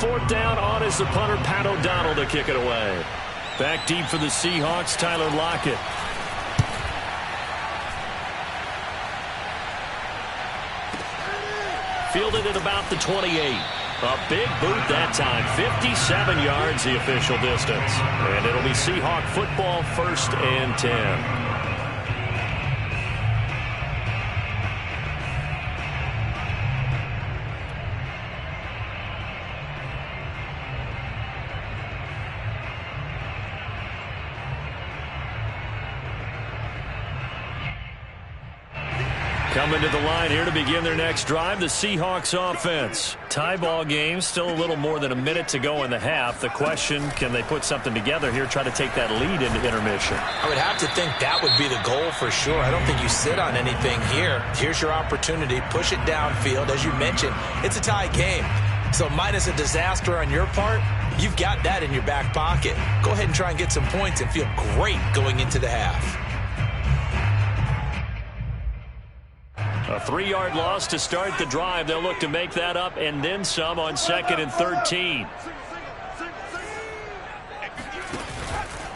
fourth down on is the punter, Pat O'Donnell, to kick it away. Back deep for the Seahawks, Tyler Lockett. Fielded at about the 28. A big boot that time. 57 yards the official distance. And it'll be Seahawk football, 1st and 10. Coming to the line here to begin their next drive, the Seahawks offense. Tie ball game, still a little more than a minute to go in the half. The question, can they put something together here, try to take that lead into intermission? I would have to think that would be the goal for sure. I don't think you sit on anything here. Here's your opportunity. Push it downfield. As you mentioned, it's a tie game. So minus a disaster on your part, you've got that in your back pocket. Go ahead and try and get some points and feel great going into the half. A 3-yard loss to start the drive. They'll look to make that up and then some on 2nd and 13.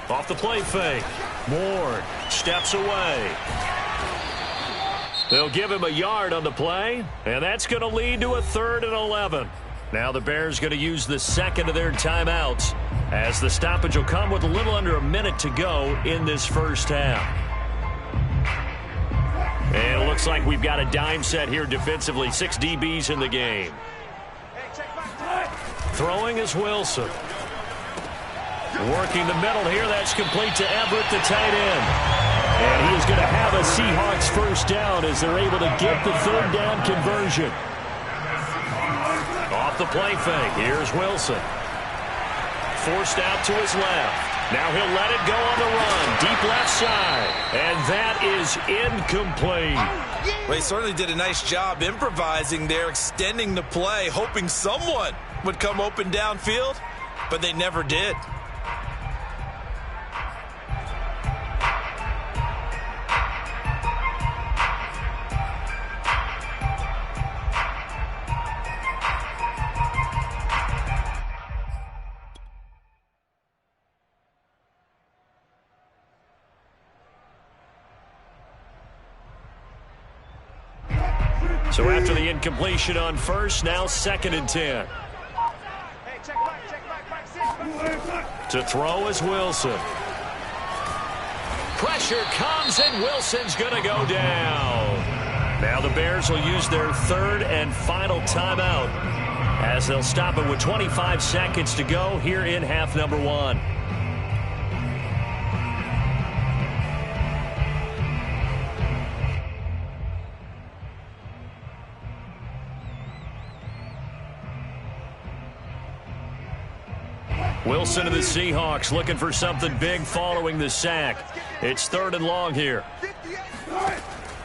Off the play fake. Moore steps away. They'll give him a yard on the play, and that's going to lead to a 3rd and 11. Now the Bears going to use the second of their timeouts as the stoppage will come with a little under a minute to go in this first half. And it looks like we've got a dime set here defensively. 6 DBs in the game. Throwing is Wilson. Working the middle here. That's complete to Everett, the tight end. And he is going to have a Seahawks first down as they're able to get the 3rd down conversion. Off the play fake. Here's Wilson. Forced out to his left. Now he'll let it go on the run. Deep left side. And that is incomplete. Well, he certainly did a nice job improvising there, extending the play, hoping someone would come open downfield, but they never did. So after the incompletion on first, now 2nd and 10. To throw is Wilson. Pressure comes, and Wilson's going to go down. Now the Bears will use their 3rd and final timeout as they'll stop it with 25 seconds to go here in half number 1. Wilson to the Seahawks looking for something big following the sack. It's 3rd and long here.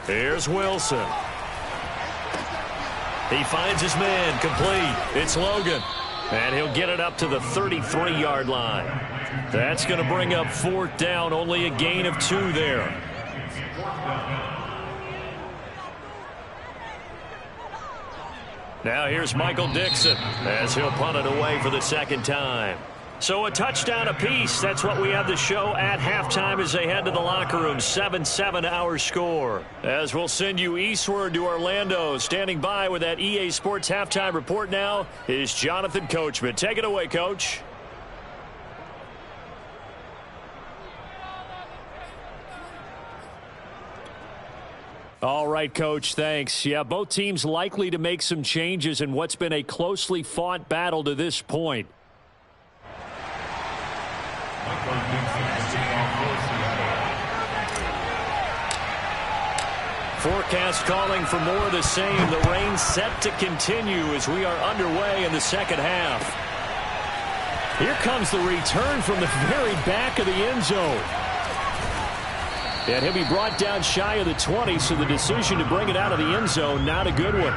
Here's Wilson. He finds his man complete. It's Logan. And he'll get it up to the 33-yard line. That's going to bring up 4th down. Only a gain of 2 there. Now here's Michael Dixon as he'll punt it away for the 2nd time. So a touchdown apiece. That's what we have to show at halftime as they head to the locker room. 7-7 our score. As we'll send you eastward to Orlando. Standing by with that EA Sports halftime report now is Jonathan Coachman. Take it away, Coach. All right, Coach, thanks. Yeah, both teams likely to make some changes in what's been a closely fought battle to this point. Forecast calling for more of the same. The rain set to continue as we are underway in the 2nd half. Here comes the return from the very back of the end zone. And he'll be brought down shy of the 20, so the decision to bring it out of the end zone, not a good one.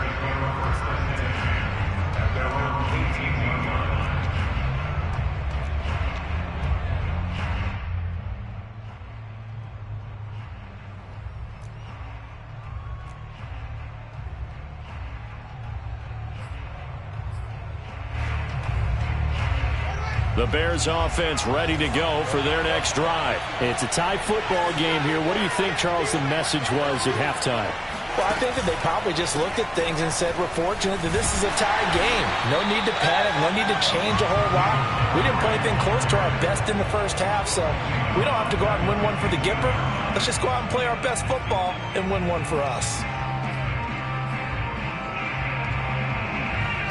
The Bears offense ready to go for their next drive. It's a tie football game here. What do you think, Charles, the message was at halftime? Well, I think that they probably just looked at things and said, we're fortunate that this is a tie game. No need to panic, no need to change a whole lot. We didn't play anything close to our best in the first half, so we don't have to go out and win one for the Gipper. Let's just go out and play our best football and win one for us.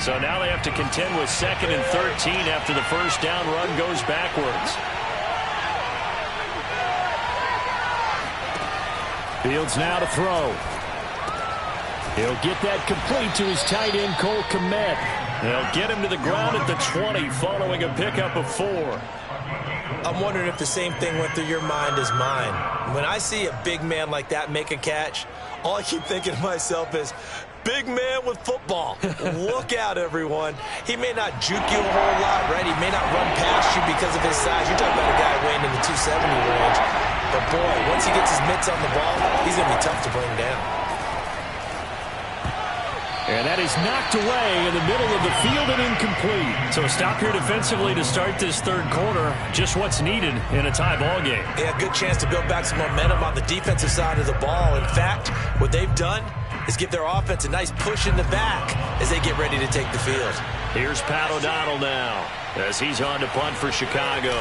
So now they have to contend with 2nd and 13 after the first down run goes backwards. Fields now to throw. He'll get that complete to his tight end, Cole Kmet. They'll get him to the ground at the 20 following a pickup of 4. I'm wondering if the same thing went through your mind as mine. When I see a big man like that make a catch, all I keep thinking to myself is, big man with football. Look out, everyone. He may not juke you a whole lot, right? He may not run past you because of his size. You're talking about a guy weighing in the 270 range. But, boy, once he gets his mitts on the ball, he's going to be tough to bring down. And that is knocked away in the middle of the field and incomplete. So a stop here defensively to start this third quarter. Just what's needed in a tie ball game. Yeah, good chance to build back some momentum on the defensive side of the ball. In fact, what they've done is give their offense a nice push in the back as they get ready to take the field. Here's Pat O'Donnell now as he's on to punt for Chicago.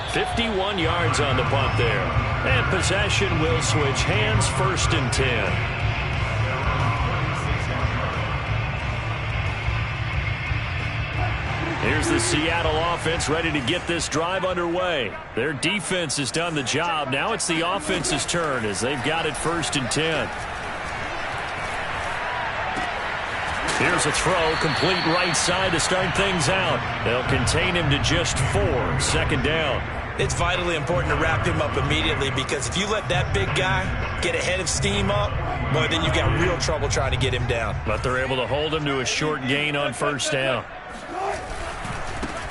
.51 yards on the punt there. And possession will switch hands, 1st and 10. Here's the Seattle offense ready to get this drive underway. Their defense has done the job. Now it's the offense's turn as they've got it 1st and 10. Here's a throw, complete right side to start things out. They'll contain him to just 4, 2nd down. It's vitally important to wrap him up immediately because if you let that big guy get a head of steam up, boy, then you've got real trouble trying to get him down. But they're able to hold him to a short gain on 1st down.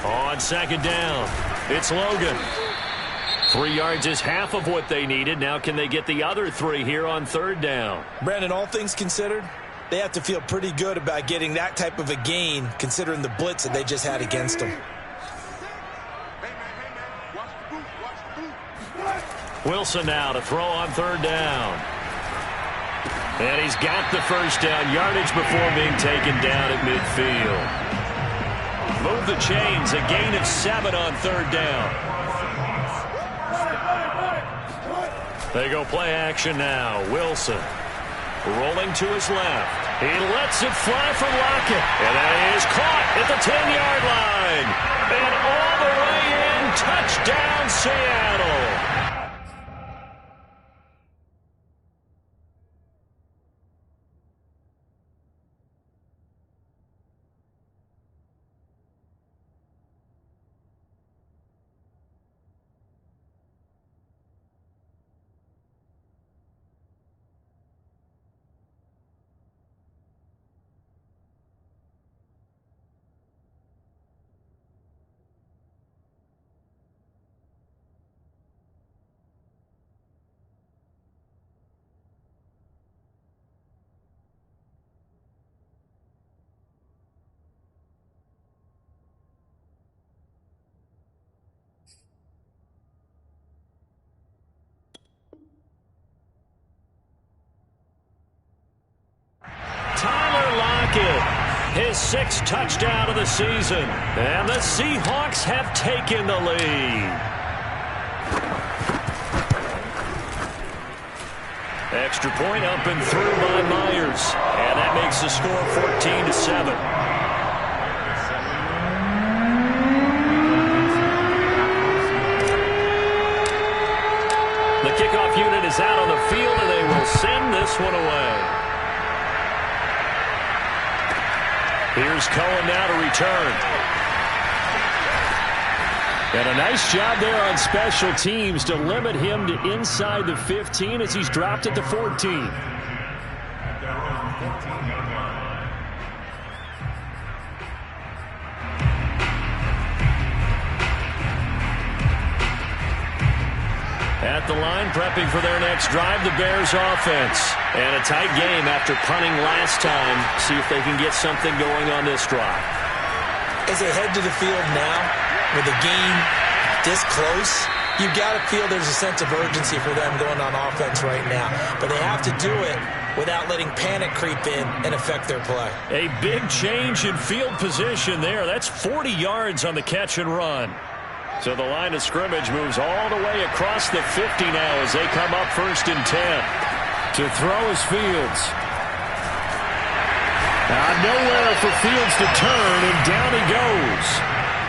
On 2nd down, it's Logan. 3 yards is half of what they needed. Now can they get the other 3 here on 3rd down? Brandon, all things considered, they have to feel pretty good about getting that type of a gain considering the blitz that they just had against them. Wilson now to throw on 3rd down. And he's got the 1st down yardage before being taken down at midfield. Move the chains, a gain of 7 on 3rd down. They go play action now. Wilson rolling to his left. He lets it fly from Lockett. And that is caught at the 10-yard line. And all the way in, touchdown Seattle. His 6th touchdown of the season. And the Seahawks have taken the lead. Extra point up and through by Myers. And that makes the score 14-7. The kickoff unit is out on the field, and they will send this one away. Here's Cohen now to return. And a nice job there on special teams to limit him to inside the 15 as he's dropped at the 14. At the line, prepping for their next drive, the Bears offense. And a tight game after punting last time. See if they can get something going on this drive. As they head to the field now, with the game this close, you've got to feel there's a sense of urgency for them going on offense right now. But they have to do it without letting panic creep in and affect their play. A big change in field position there. That's 40 yards on the catch and run. So the line of scrimmage moves all the way across the 50 now as they come up 1st and 10. To throw is Fields. Nowhere for Fields to turn, and down he goes.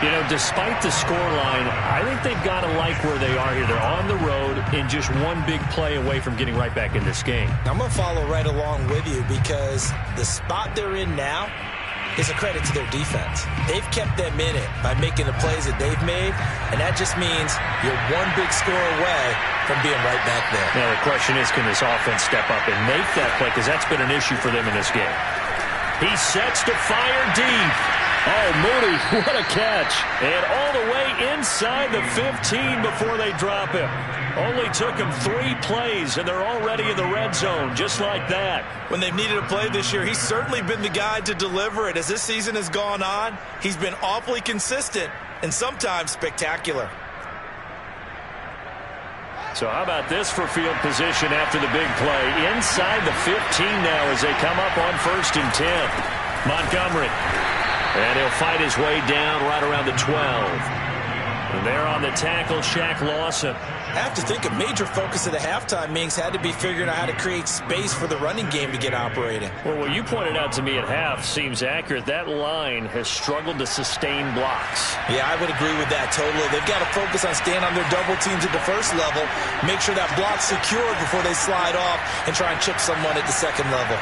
You know, despite the scoreline, I think they've got to like where they are here. They're on the road and just one big play away from getting right back in this game. I'm going to follow right along with you because the spot they're in now is a credit to their defense. They've kept them in it by making the plays that they've made, and that just means you're one big score away from being right back there. Now the question is, can this offense step up and make that play? Because that's been an issue for them in this game. He sets to fire deep. Oh, Mooney, what a catch. And all the way inside the 15 before they drop him. Only took him 3 plays, and they're already in the red zone, just like that. When they've needed a play this year, he's certainly been the guy to deliver it. As this season has gone on, he's been awfully consistent and sometimes spectacular. So how about this for field position after the big play? Inside the 15 now as they come up on 1st and 10. Montgomery. And he'll fight his way down right around the 12. And there on the tackle, Shaq Lawson. I have to think a major focus of the halftime meetings had to be figuring out how to create space for the running game to get operating. Well, what you pointed out to me at half seems accurate. That line has struggled to sustain blocks. Yeah, I would agree with that totally. They've got to focus on staying on their double teams at the first level, make sure that block's secured before they slide off and try and chip someone at the second level.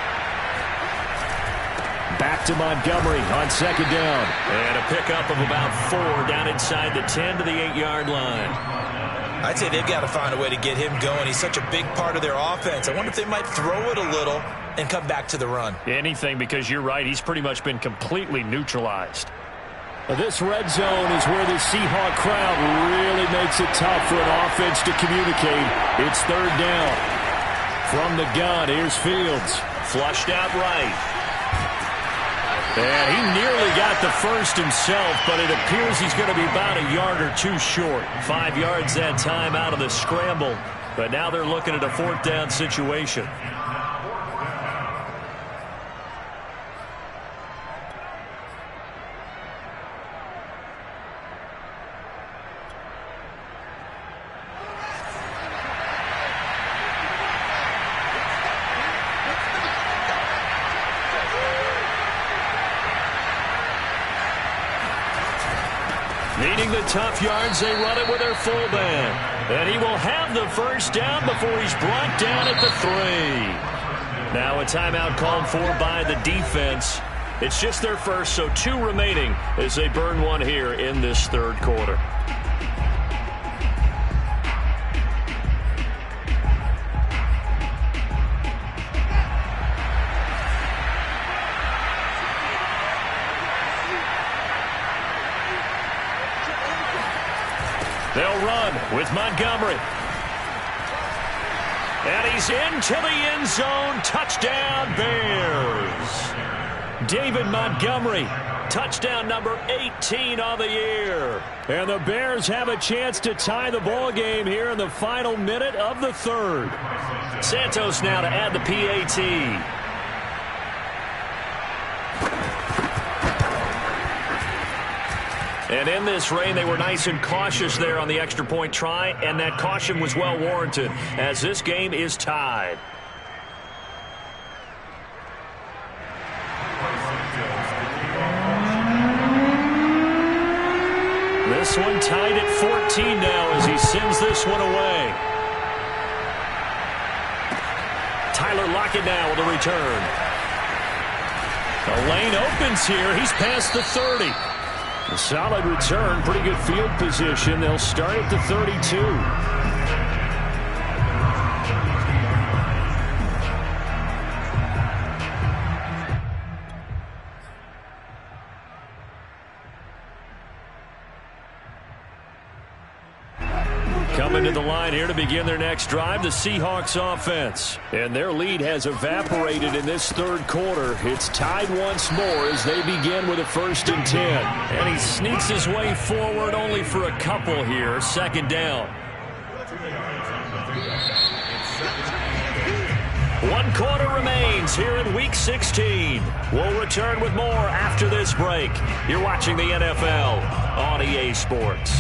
Back to Montgomery on 2nd down. And a pickup of about 4 down inside the 10 to the 8-yard line. I'd say they've got to find a way to get him going. He's such a big part of their offense. I wonder if they might throw it a little and come back to the run. Anything, because you're right. He's pretty much been completely neutralized. This red zone is where the Seahawk crowd really makes it tough for an offense to communicate. It's 3rd down. From the gun, here's Fields. Flushed out right. And he nearly got the first himself, but it appears he's going to be about a yard or 2 short. 5 yards that time out of the scramble. But now they're looking at a 4th down situation. Needing the tough yards, they run it with their fullback. And he will have the first down before he's brought down at the 3. Now a timeout called for by the defense. It's just their first, so 2 remaining as they burn one here in this 3rd quarter. They'll run with Montgomery. And he's into the end zone. Touchdown, Bears. David Montgomery, touchdown number 18 on the year. And the Bears have a chance to tie the ball game here in the final minute of the 3rd. Santos now to add the PAT. And in this rain, they were nice and cautious there on the extra point try, and that caution was well warranted as this game is tied. This one tied at 14 now as he sends this one away. Tyler Lockett now with a return. The lane opens here. He's past the 30. A solid return, pretty good field position. They'll start at the 32. Coming to the line here to begin their next drive, the Seahawks offense. And their lead has evaporated in this third quarter. It's tied once more as they begin with a 1st and 10. And he sneaks his way forward only for a couple here. 2nd down. 1 quarter remains here in Week 16. We'll return with more after this break. You're watching the NFL on EA Sports.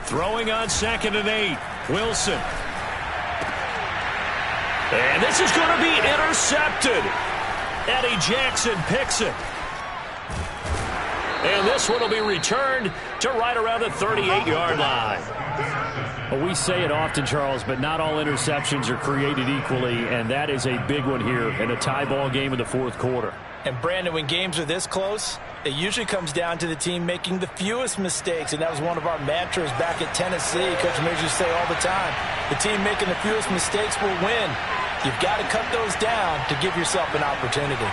Throwing on 2nd and 8. Wilson. And this is going to be intercepted. Eddie Jackson picks it. And this one will be returned to right around the 38-yard line. Well, we say it often, Charles, but not all interceptions are created equally, and that is a big one here in a tie ball game in the 4th quarter. And, Brandon, when games are this close, it usually comes down to the team making the fewest mistakes, and that was one of our mantras back at Tennessee. Coach Mears used to say all the time, the team making the fewest mistakes will win. You've got to cut those down to give yourself an opportunity.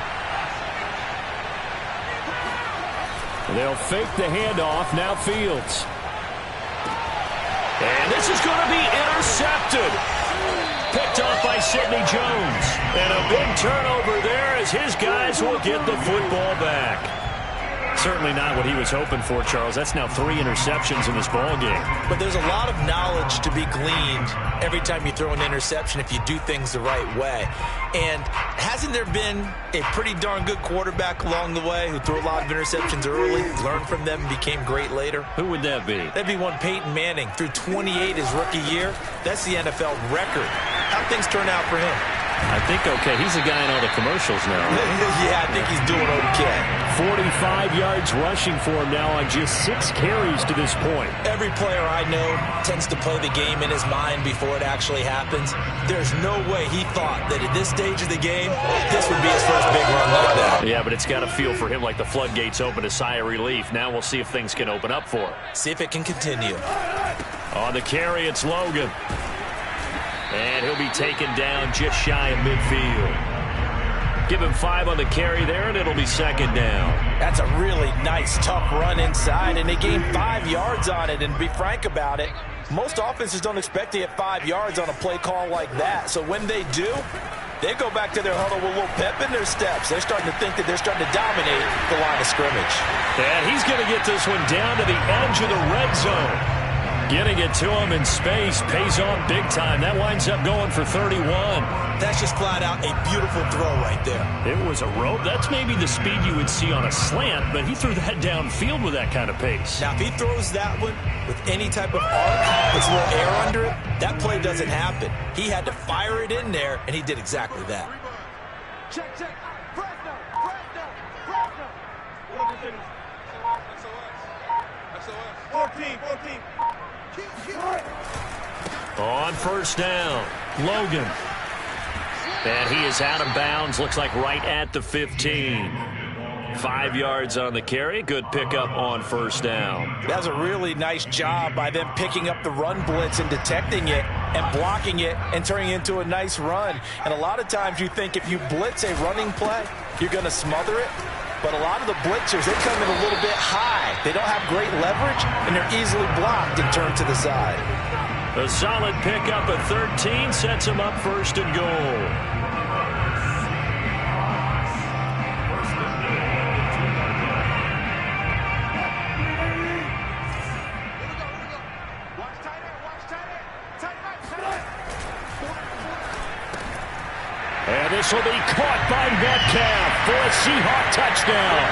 They'll fake the handoff. Now Fields. And this is going to be intercepted. Picked off by Sidney Jones. And a big turnover there as his guys will get the football back. Certainly not what he was hoping for, Charles. That's now 3 interceptions in this ball game. But there's a lot of knowledge to be gleaned every time you throw an interception if you do things the right way. And hasn't there been a pretty darn good quarterback along the way who threw a lot of interceptions early, learned from them, and became great later? Who would that be? That'd be one Peyton Manning. Threw 28 his rookie year. That's the NFL record. How'd things turn out for him? I think okay. He's the guy in all the commercials now. Yeah, I think he's doing okay. 45 yards rushing for him now on just 6 carries to this point. Every player I know tends to play the game in his mind before it actually happens. There's no way he thought that at this stage of the game, this would be his first big run like that. Yeah, but it's got to feel for him like the floodgates open, a sigh of relief. Now we'll see if things can open up for him. See if it can continue. On the carry, it's Logan. And he'll be taken down just shy of midfield. Give him 5 on the carry there, and it'll be 2nd down. That's a really nice, tough run inside, and they gained 5 yards on it. And to be frank about it, most offenses don't expect to get 5 yards on a play call like that. So when they do, they go back to their huddle with a little pep in their steps. They're starting to think that they're starting to dominate the line of scrimmage. And he's going to get this one down to the edge of the red zone. Getting it to him in space pays off big time. That winds up going for 31. That's just flat out a beautiful throw right there. It was a rope. That's maybe the speed you would see on a slant, but he threw that downfield with that kind of pace. Now, if he throws that one with any type of arc, with a little air under it, that play doesn't happen. He had to fire it in there, and he did exactly that. Check. Fresno. 14. On 1st down, Logan. And he is out of bounds, looks like right at the 15. 5 yards on the carry. Good pickup on 1st down. That was a really nice job by them picking up the run blitz and detecting it and blocking it and turning it into a nice run. And a lot of times you think if you blitz a running play, you're going to smother it. But a lot of the blitzers, they come in a little bit high. They don't have great leverage, and they're easily blocked and turned to the side. A solid pickup at 13 sets him up 1st and goal. And this will be caught by Metcalf for a Seahawk touchdown.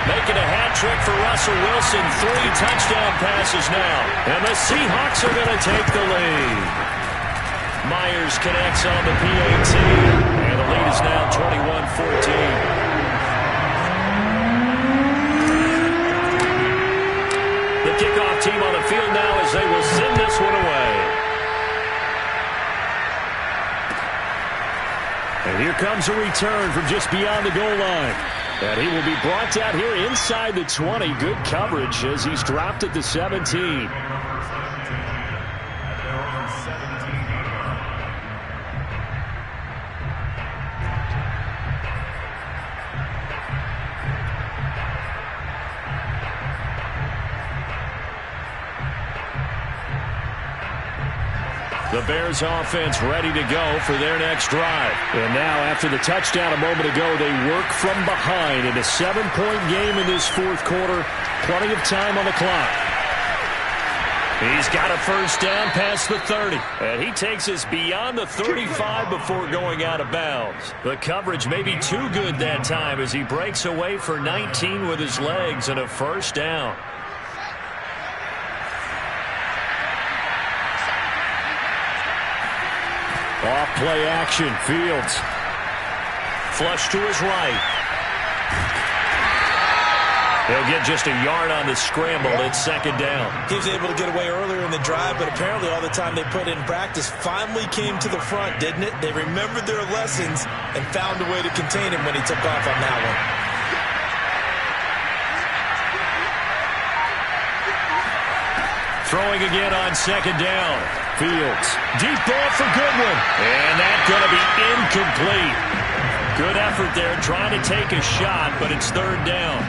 Making a hat trick for Russell Wilson. 3 touchdown passes now. And the Seahawks are going to take the lead. Myers connects on the PAT. And the lead is now 21-14. field now as they will send this one away. And here comes a return from just beyond the goal line. And he will be brought down here inside the 20. Good coverage as he's dropped at the 17. The Bears offense ready to go for their next drive. And now after the touchdown a moment ago, they work from behind in a 7-point game in this fourth quarter. Plenty of time on the clock. He's got a first down past the 30. And he takes us beyond the 35 before going out of bounds. The coverage may be too good that time as he breaks away for 19 with his legs and a first down. Off play action, Fields. Flush to his right. He'll get just a yard on the scramble. It's second down. He was able to get away earlier in the drive, but apparently all the time they put in practice finally came to the front, didn't it? They remembered their lessons and found a way to contain him when he took off on that one. Throwing again on second down. Fields. Deep ball for Goodwin. And that's going to be incomplete. Good effort there trying to take a shot, but it's third down.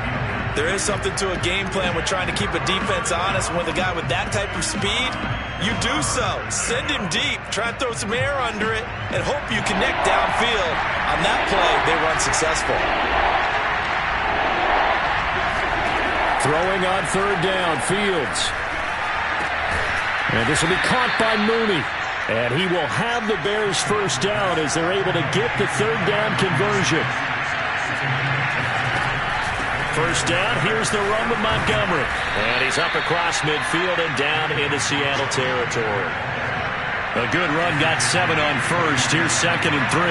There is something to a game plan with trying to keep a defense honest. With a guy with that type of speed, you do so. Send him deep. Try and throw some air under it and hope you connect downfield. On that play, they were unsuccessful. Throwing on third down, Fields. And this will be caught by Mooney. And he will have the Bears first down as they're able to get the third down conversion. First down, here's the run with Montgomery. And he's up across midfield and down into Seattle territory. A good run, got 7 on first. Here's second and 3.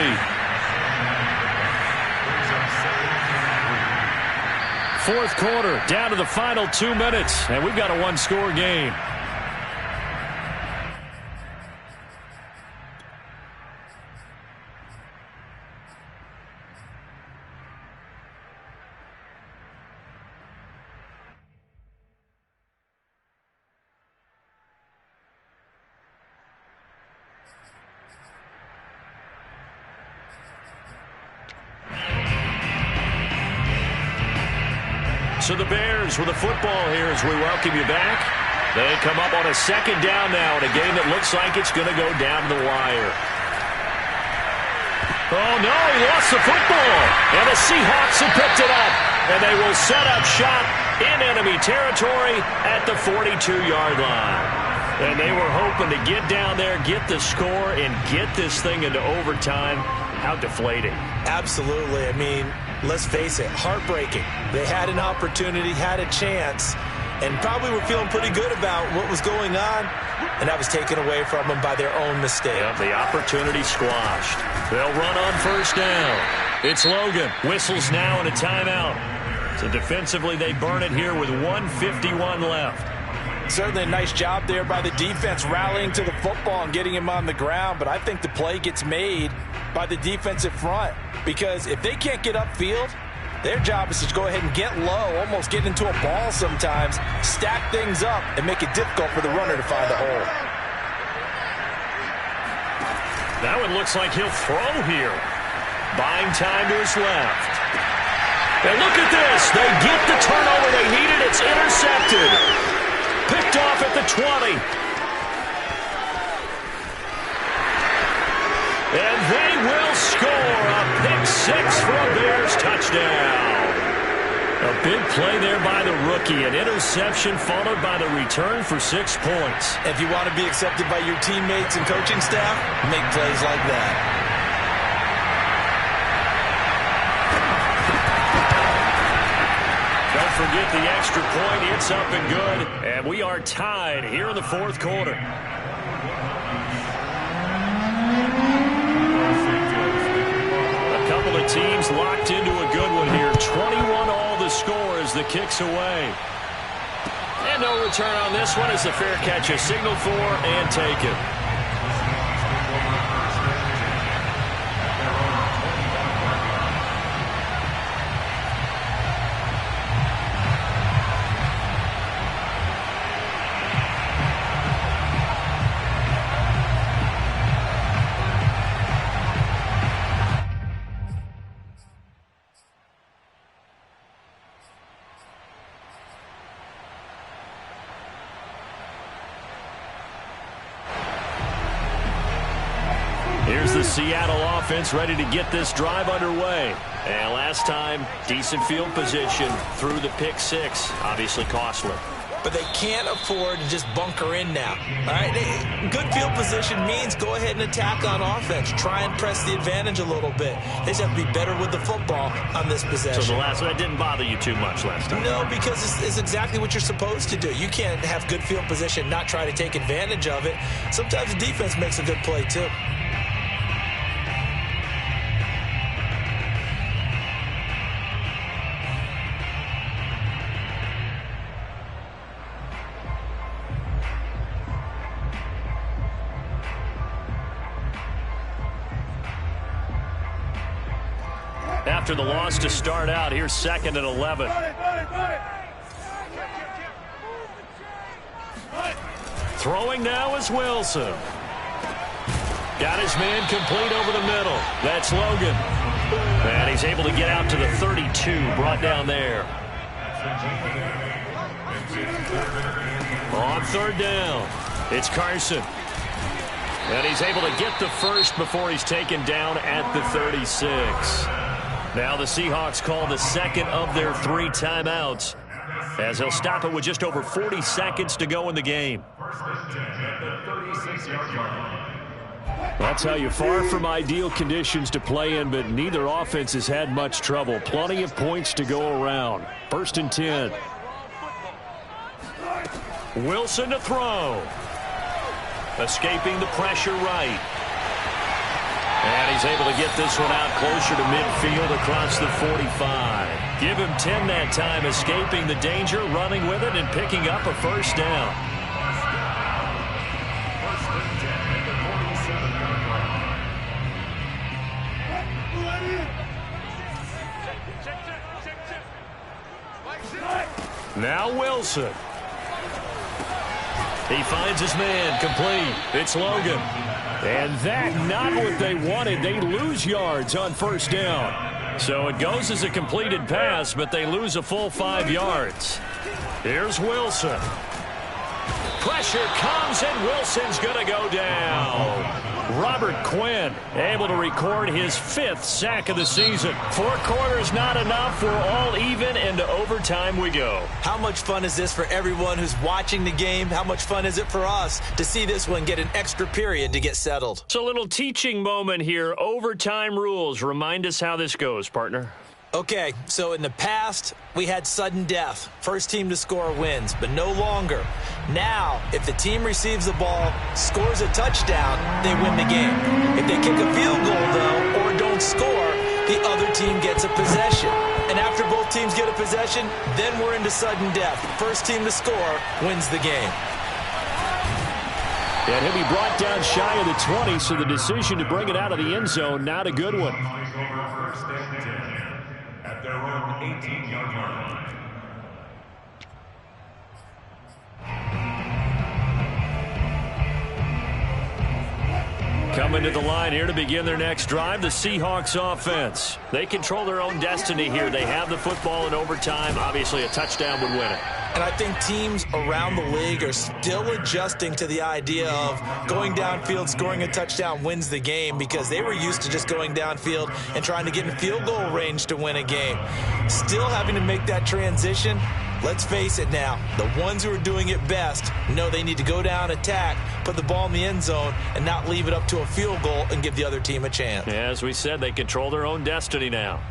Fourth quarter, down to the final 2 minutes. And we've got a one-score game. So the Bears with the football here as we welcome you back. They come up on a second down now in a game that looks like it's going to go down to the wire. Oh, no, he lost the football. And the Seahawks have picked it up. And they will set up shop in enemy territory at the 42-yard line. And they were hoping to get down there, get the score, and get this thing into overtime. How deflating. Absolutely. I mean, let's face it, heartbreaking. They had an opportunity, had a chance, and probably were feeling pretty good about what was going on, and that was taken away from them by their own mistake. Yep, the opportunity squashed. They'll run on first down. It's Logan. Whistles now and a timeout. So defensively, they burn it here with 1:51 left. Certainly a nice job there by the defense rallying to the football and getting him on the ground, but I think the play gets made by the defensive front, because if they can't get upfield, their job is to go ahead and get low, almost get into a ball sometimes, stack things up, and make it difficult for the runner to find the hole. That one looks like he'll throw here. Buying time to his left. And look at this. They get the turnover they needed. It's intercepted. Picked off at the 20. And they will score a pick six for a Bears touchdown. A big play there by the rookie. An interception followed by the return for 6 points. If you want to be accepted by your teammates and coaching staff, make plays like that. Don't forget the extra point. It's up and good. And we are tied here in the fourth quarter. A couple of teams locked into a good one here. 21 all the score as the kick's away. And no return on this one as the fair catch is signaled for and taken. Here's the Seattle offense ready to get this drive underway. And last time, decent field position through the pick six. Obviously costly. But they can't afford to just bunker in now. All right, good field position means go ahead and attack on offense. Try and press the advantage a little bit. They just have to be better with the football on this possession. So the last one, that didn't bother you too much last time? No, because it's exactly what you're supposed to do. You can't have good field position, not try to take advantage of it. Sometimes the defense makes a good play too. After the loss to start out, here's 2nd and 11. Throwing now is Wilson. Got his man complete over the middle. That's Logan. And he's able to get out to the 32, brought down there. On 3rd down, it's Carson. And he's able to get the first before he's taken down at the 36. Now the Seahawks call the second of their 3 timeouts, as they'll stop it with just over 40 seconds to go in the game. I'll tell you, far from ideal conditions to play in, but neither offense has had much trouble. Plenty of points to go around. 1st and 10. Wilson to throw. Escaping the pressure right. And he's able to get this one out closer to midfield across the 45. Give him 10 that time, escaping the danger, running with it, and picking up a first down. Now Wilson. He finds his man complete. It's Logan. And that, not what they wanted. They lose yards on 1st down. So it goes as a completed pass, but they lose a full 5 yards. Here's Wilson. Pressure comes, and Wilson's going to go down. Robert Quinn able to record his 5th sack of the season. 4 quarters not enough. We're all even, and to overtime we go. How much fun is this for everyone who's watching the game? How much fun is it for us to see this one get an extra period to get settled? So a little teaching moment here. Overtime rules. Remind us how this goes, partner. Okay, so in the past, we had sudden death. First team to score wins, but no longer. Now, if the team receives the ball, scores a touchdown, they win the game. If they kick a field goal, though, or don't score, the other team gets a possession. And after both teams get a possession, then we're into sudden death. First team to score wins the game. And he'll be brought down shy of the 20, so the decision to bring it out of the end zone, not a good one. Their own 18-yard line. Coming to the line here to begin their next drive, the Seahawks offense. They control their own destiny here. They have the football in overtime. Obviously, a touchdown would win it. And I think teams around the league are still adjusting to the idea of going downfield, scoring a touchdown wins the game, because they were used to just going downfield and trying to get in field goal range to win a game. Still having to make that transition. Let's face it now, the ones who are doing it best know they need to go down, attack, put the ball in the end zone, and not leave it up to a field goal and give the other team a chance. Yeah, as we said, they control their own destiny now.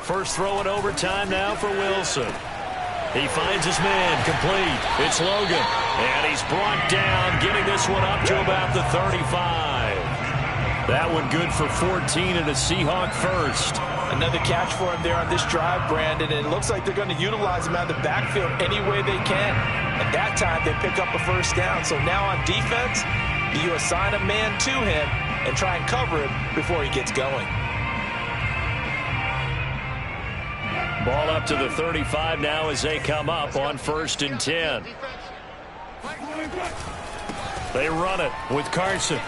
First throw in overtime now for Wilson. He finds his man, complete. It's Logan, and he's brought down, getting this one up to about the 35. That one good for 14 and a Seahawk first. Another catch for him there on this drive, Brandon, and it looks like they're going to utilize him out of the backfield any way they can. At that time, they pick up a first down. So now on defense, do you assign a man to him and try and cover him before he gets going? Ball up to the 35 now as they come up on 1st and 10. They run it with Carson.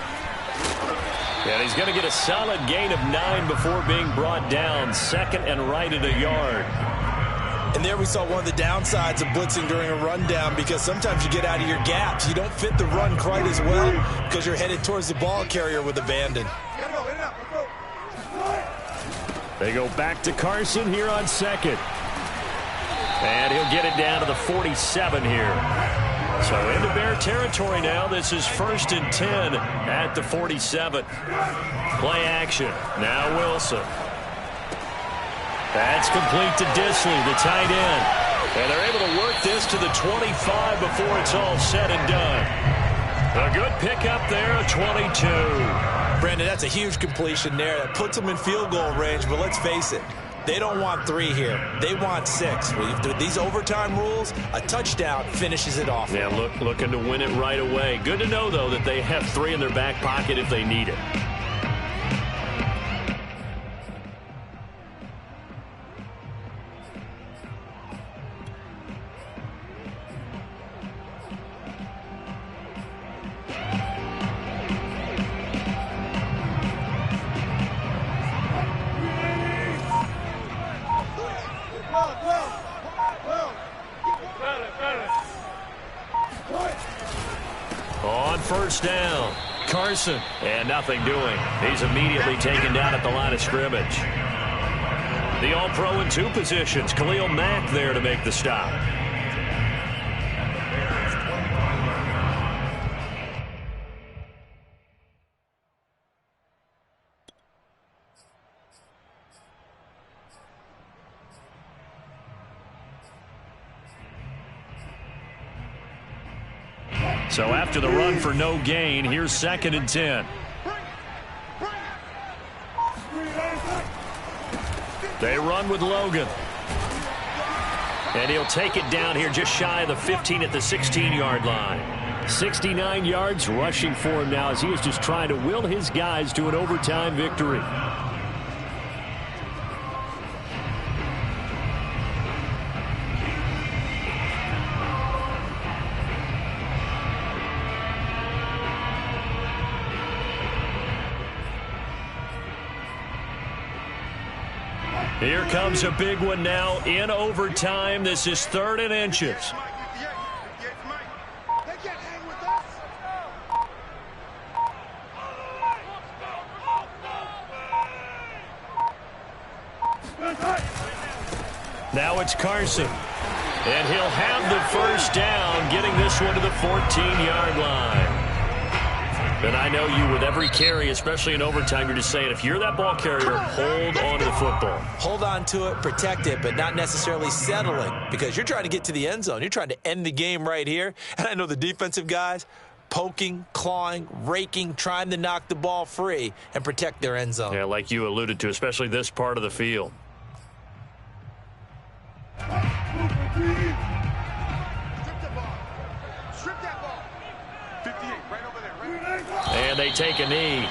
And he's going to get a solid gain of 9 before being brought down. 2nd and right at a yard. And there we saw one of the downsides of blitzing during a rundown, because sometimes you get out of your gaps. You don't fit the run quite as well because you're headed towards the ball carrier with abandon. They go back to Carson here on 2nd. And he'll get it down to the 47 here. So into Bear territory now. This is 1st and 10 at the 47. Play action. Now Wilson. That's complete to Disley, the tight end. And they're able to work this to the 25 before it's all said and done. A good pickup there, a 22. Brandon, that's a huge completion there. That puts them in field goal range, but let's face it, they don't want 3 here. They want 6. With these overtime rules, a touchdown finishes it off. Yeah, looking to win it right away. Good to know, though, that they have 3 in their back pocket if they need it. On 1st down, Carson, and nothing doing. He's immediately taken down at the line of scrimmage. The All-Pro in 2 positions. Khalil Mack there to make the stop. So after the run for no gain, here's 2nd and 10. They run with Logan. And he'll take it down here just shy of the 15 at the 16-yard line. 69 yards rushing for him now as he is just trying to will his guys to an overtime victory. Here comes a big one now in overtime. This is 3rd and inches. Now it's Carson. And he'll have the 1st down, getting this one to the 14-yard line. And I know you, with every carry, especially in overtime, you're just saying, if you're that ball carrier, hold on to the football. Hold on to it, protect it, but not necessarily settling, because you're trying to get to the end zone. You're trying to end the game right here. And I know the defensive guys poking, clawing, raking, trying to knock the ball free and protect their end zone. Yeah, like you alluded to, especially this part of the field. And they take a knee.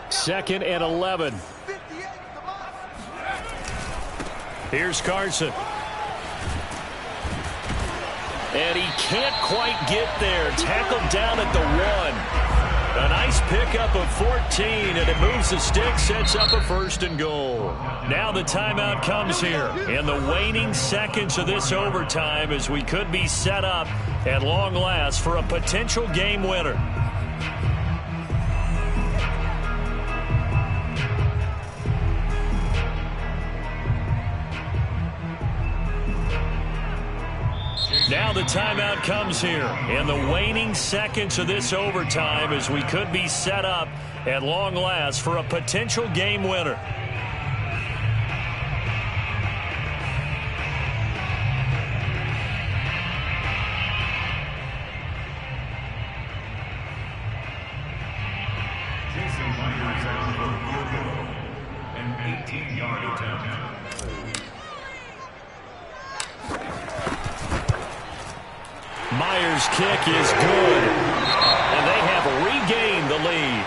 Second and 11. Here's Carson. And he can't quite get there. Tackled down at the 1. A nice pickup of 14, and it moves the stick, sets up a 1st and goal. Now the timeout comes here in the waning seconds of this overtime, as we could be set up at long last for a potential game winner. Now the the timeout comes here in the waning seconds of this overtime as we could be set up at long last for a potential game winner. An 18-yard attempt. Myers' kick is good, and they have regained the lead.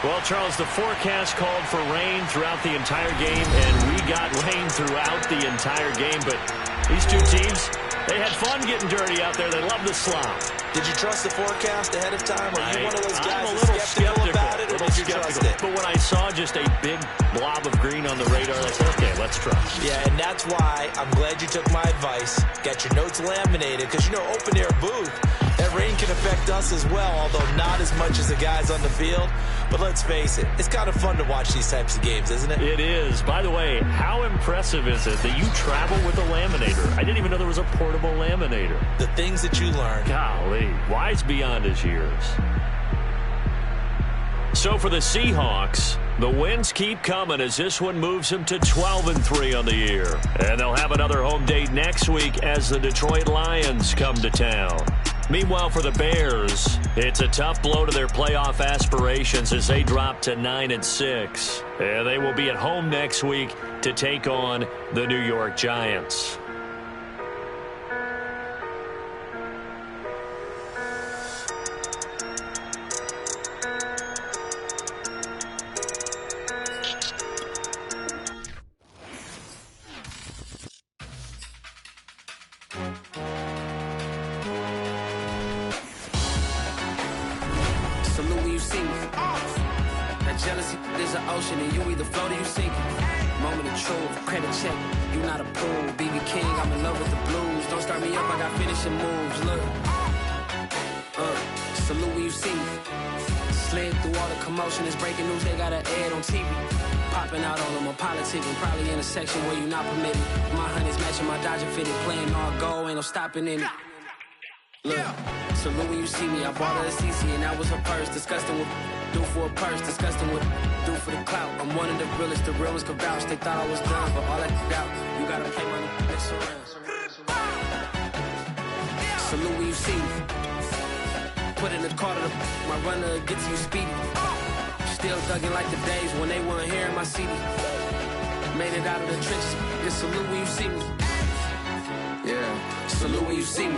Well, Charles, the forecast called for rain throughout the entire game, and we got rain throughout the entire game. But these two teams, they had fun getting dirty out there. They love the slop. Did you trust the forecast ahead of time? Are you one of those guys I'm a that's little skeptical about it, or did you trust it? But when I saw just a big blob of green on the radar, I said, okay, let's trust. Yeah, and that's why I'm glad you took my advice. Got your notes laminated, because, you know, open air booth, that rain can affect us as well, although not as much as the guys on the field. But let's face it, it's kind of fun to watch these types of games, isn't it? It is. By the way, how impressive is it that you travel with a laminator? I didn't even know there was a portable laminator. The things that you learn. Golly, wise beyond his years. So for the Seahawks, the wins keep coming as this one moves them to 12-3 on the year. And they'll have another home date next week as the Detroit Lions come to town. Meanwhile, for the Bears, it's a tough blow to their playoff aspirations as they drop to 9-6. And they will be at home next week to take on the New York Giants. Jealousy is an ocean, and you either float or you sink it. Moment of truth, credit check, you not a pool. BB King, I'm in love with the blues. Don't start me up, I got finishing moves. Look, salute when you see me. Slid through all the commotion, it's breaking news, they got an ad on TV. Popping out on them, I'm politicking, probably in a section where you not permitted. My honey's matching my Dodger fitted, playing all goal, ain't no stopping in it. Look, salute when you see me, I bought her a CC and that was her purse, disgusting with do for a purse, disgusting with do for the clout. I'm one of the realest, the realest could vouch. They thought I was done, but all that out, you gotta play my next around. Salute when you see me. Put in the car to my runner gets you speedy. Still thugging like the days when they weren't here in my city. Made it out of the trenches. Just salute when you see me. Yeah, salute when you see me.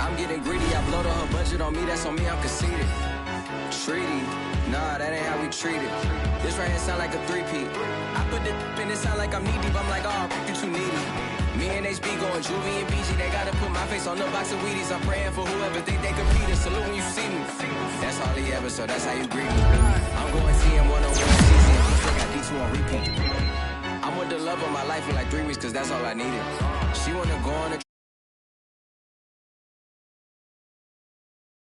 I'm getting greedy, I blow the whole budget on me, that's on me, I'm conceited. Treaty, nah, that ain't how we treat it. This right here sound like a three-peat. I put the in it sound like I'm knee deep, I'm like, oh, you too needy. Me and HB going Juvie and BG, they gotta put my face on the box of Wheaties. I'm praying for whoever think they compete. Salute when you see me. That's all he ever, so that's how you greet me. I'm going TM 101 season, still got D2 on repeat. I'm with the love of my life for like 3 weeks, cause that's all I needed. She wanna go on a